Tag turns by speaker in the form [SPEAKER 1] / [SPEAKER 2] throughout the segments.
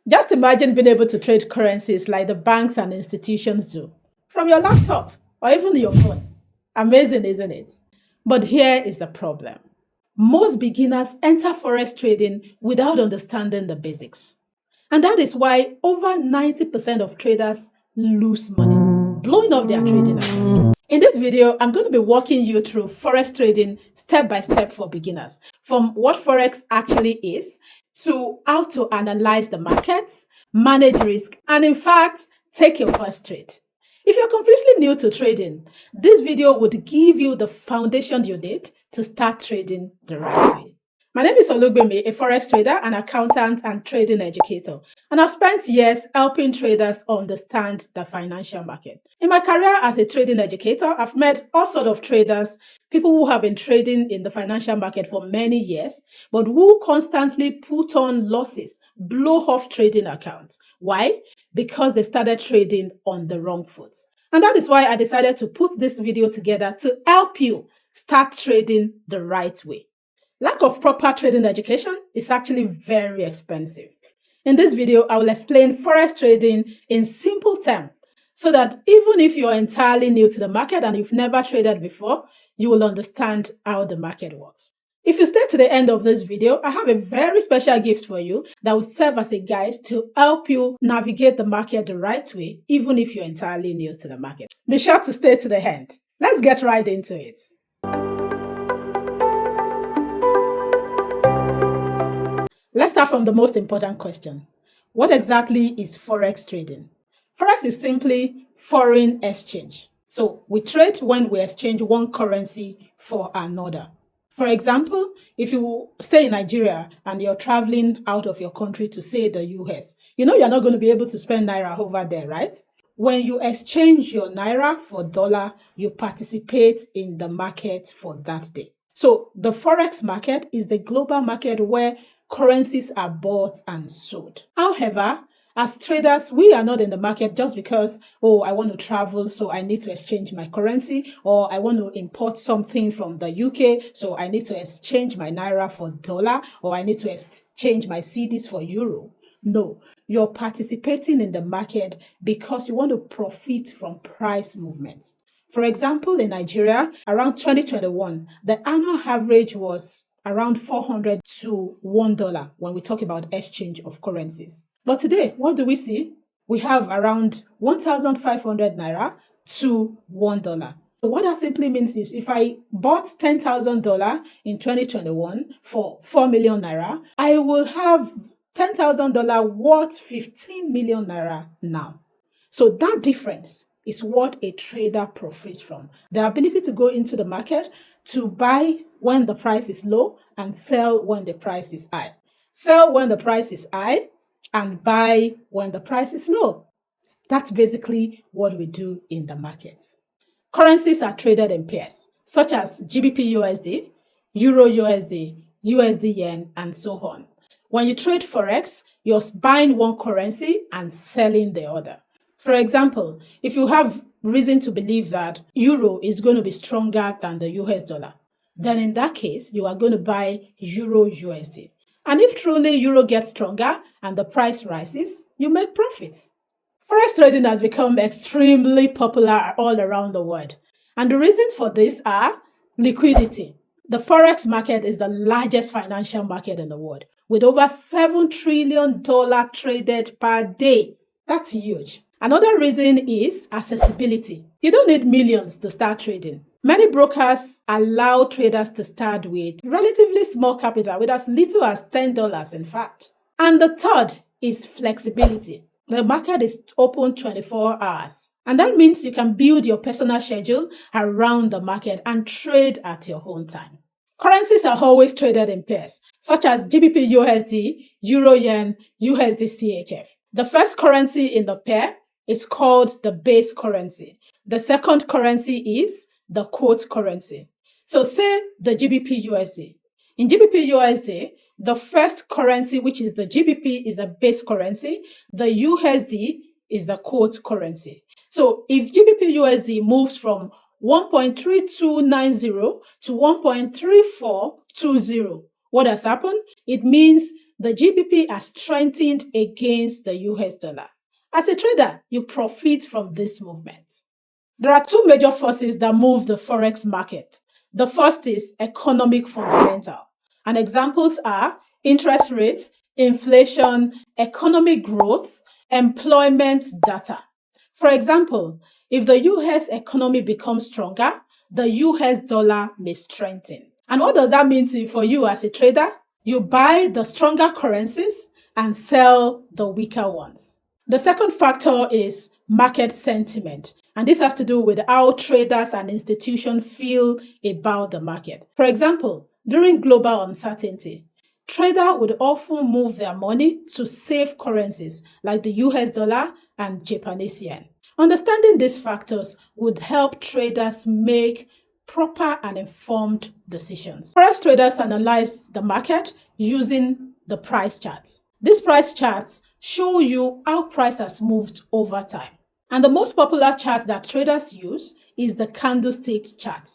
[SPEAKER 1] Just imagine being able to trade currencies like the banks and institutions do from your laptop or even your phone. Amazing, isn't it? But here is the problem. Most beginners enter forex trading without understanding the basics. And that is why over 90% of traders lose money, blowing up their trading accounts. In this video, I'm going to be walking you through forex trading step by step for beginners, from what forex actually is to how to analyze the markets, manage risk, and in fact, take your first trade. If you're completely new to trading, this video would give you the foundation you need to start trading the right way. My name is Olugbemi, a forex trader, an accountant, and trading educator. And I've spent years helping traders understand the financial market. In my career as a trading educator, I've met all sorts of traders, people who have been trading in the financial market for many years, but who constantly put on losses, blow off trading accounts. Why? Because they started trading on the wrong foot. And that is why I decided to put this video together to help you start trading the right way. Lack of proper trading education is actually very expensive. In this video, I will explain forex trading in simple terms so that even if you're entirely new to the market and you've never traded before, you will understand how the market works. If you stay to the end of this video, I have a very special gift for you that will serve as a guide to help you navigate the market the right way, even if you're entirely new to the market. Be sure to stay to the end. Let's get right into it. Let's start from the most important question. What exactly is forex trading? Forex is simply foreign exchange. So we trade when we exchange one currency for another. For example, if you stay in Nigeria and you're traveling out of your country to, say, the US, you know you're not going to be able to spend naira over there, right? When you exchange your naira for dollar, you participate in the market for that day. So the forex market is the global market where currencies are bought and sold. However, as traders, we are not in the market just because, oh, I want to travel, so I need to exchange my currency, or I want to import something from the UK, so I need to exchange my naira for dollar, or I need to exchange my cedis for euro. No, you're participating in the market because you want to profit from price movements. For example, in Nigeria, around 2021, the annual average was around 400 to $1 when we talk about exchange of currencies. But today, what do we see? We have around 1,500 naira to $1. So what that simply means is if I bought $10,000 in 2021 for 4 million naira, I will have $10,000 worth 15 million naira now. So that difference is what a trader profits from. The ability to go into the market to buy when the price is low and sell when the price is high. Sell when the price is high and buy when the price is low. That's basically what we do in the market. Currencies are traded in pairs, such as GBP USD, Euro USD, USD Yen, and so on. When you trade Forex, you're buying one currency and selling the other. For example, if you have reason to believe that Euro is going to be stronger than the US dollar, then in that case, you are going to buy Euro USD. And if truly Euro gets stronger and the price rises, you make profits. Forex trading has become extremely popular all around the world. And the reasons for this are liquidity. The Forex market is the largest financial market in the world, with over $7 trillion traded per day. That's huge. Another reason is accessibility. You don't need millions to start trading. Many brokers allow traders to start with relatively small capital, with as little as $10 in fact. And the third is flexibility. The market is open 24 hours. And that means you can build your personal schedule around the market and trade at your own time. Currencies are always traded in pairs, such as GBP USD, Euro Yen, USD CHF. The first currency in the pair is called the base currency. The second currency is the quote currency. So say the GBP USD. In GBP USD, the first currency, which is the GBP, is the base currency. The USD is the quote currency. So if GBP USD moves from 1.3290 to 1.3420, what has happened? It means the GBP has strengthened against the US dollar. As a trader, you profit from this movement. There are two major forces that move the Forex market. The first is economic fundamental, and examples are interest rates, inflation, economic growth, employment data. For example, if the US economy becomes stronger, the US dollar may strengthen. And what does that mean for you as a trader? You buy the stronger currencies and sell the weaker ones. The second factor is market sentiment, and this has to do with how traders and institutions feel about the market. For example, during global uncertainty, traders would often move their money to safe currencies like the US dollar and Japanese yen. Understanding these factors would help traders make proper and informed decisions. Forex traders analyze the market using the price charts. These price charts show you how price has moved over time. And the most popular chart that traders use is the candlestick chart.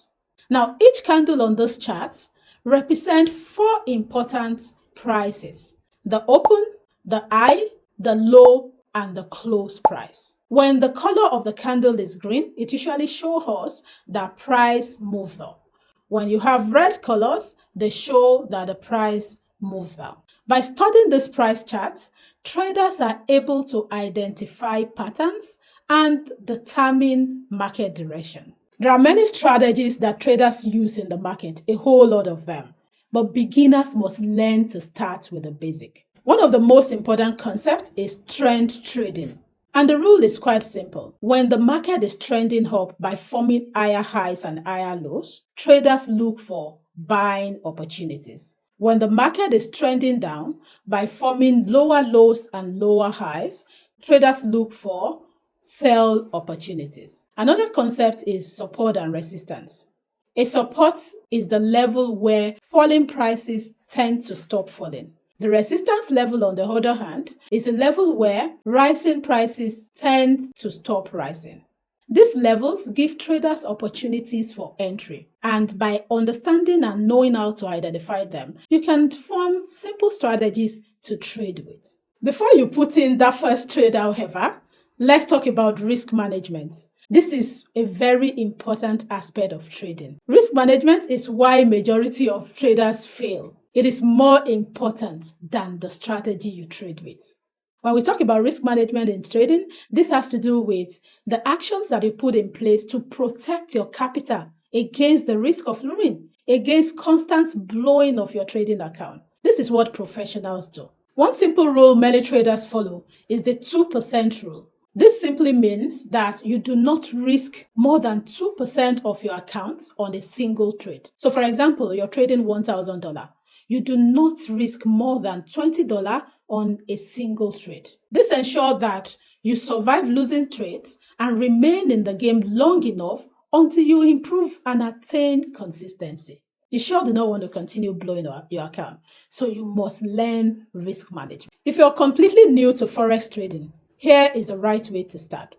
[SPEAKER 1] Now, each candle on this chart represents 4 important prices: the open, the high, the low, and the close price. When the color of the candle is green, it usually shows us that price moved up. When you have red colors, they show that the price moved down. By studying this price charts, traders are able to identify patterns and determine market direction. There are many strategies that traders use in the market, a whole lot of them, but beginners must learn to start with the basic. One of the most important concepts is trend trading. And the rule is quite simple. When the market is trending up by forming higher highs and higher lows, traders look for buying opportunities. When the market is trending down by forming lower lows and lower highs, traders look for sell opportunities. Another concept is support and resistance. A support is the level where falling prices tend to stop falling. The resistance level, on the other hand, is a level where rising prices tend to stop rising. These levels give traders opportunities for entry, and by understanding and knowing how to identify them, you can form simple strategies to trade with. Before you put in that first trade, however, let's talk about risk management. This is a very important aspect of trading. Risk management is why majority of traders fail. It is more important than the strategy you trade with. When we talk about risk management in trading, this has to do with the actions that you put in place to protect your capital against the risk of losing, against constant blowing of your trading account. This is what professionals do. One simple rule many traders follow is the 2% rule. This simply means that you do not risk more than 2% of your account on a single trade. So for example, you're trading $1,000. You do not risk more than $20 on a single trade. This ensures that you survive losing trades and remain in the game long enough until you improve and attain consistency. You sure do not want to continue blowing up your account, so you must learn risk management. If you're completely new to Forex trading, here is the right way to start.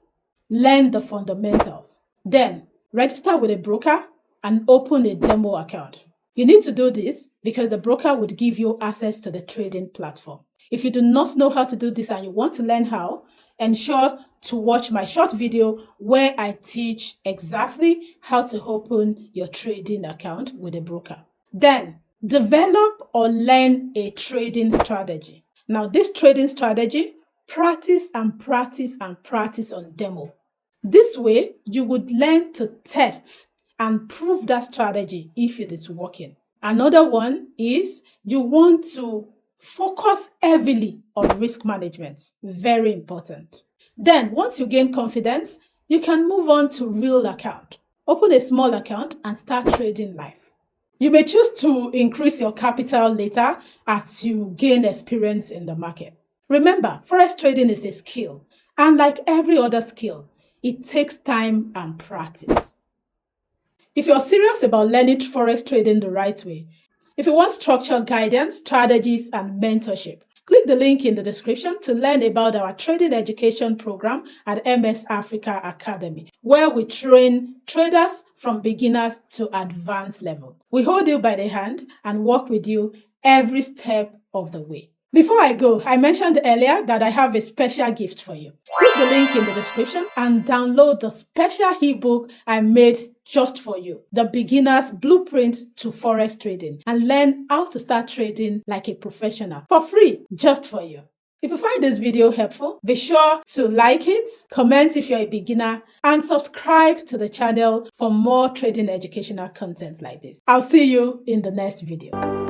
[SPEAKER 1] Learn the fundamentals. Then, register with a broker and open a demo account. You need to do this because the broker would give you access to the trading platform. If you do not know how to do this and you want to learn how, ensure to watch my short video where I teach exactly how to open your trading account with a broker. Then, develop or learn a trading strategy. Now, this trading strategy, practice and practice and practice on demo. This way, you would learn to test and prove that strategy if it is working. Another one is you want to focus heavily on risk management. Very important. Then, once you gain confidence, you can move on to real account. Open a small account and start trading live. You may choose to increase your capital later as you gain experience in the market. Remember, Forex trading is a skill, and like every other skill, it takes time and practice. If you're serious about learning Forex trading the right way, if you want structured guidance, strategies, and mentorship, click the link in the description to learn about our trading education program at MS Africa Academy, where we train traders from beginners to advanced level. We hold you by the hand and work with you every step of the way. Before I go, I mentioned earlier that I have a special gift for you. Click the link in the description and download the special ebook I made just for you, The Beginner's Blueprint to Forex Trading, and learn how to start trading like a professional for free, just for you. If you find this video helpful, be sure to like it, comment if you're a beginner, and subscribe to the channel for more trading educational content like this. I'll see you in the next video.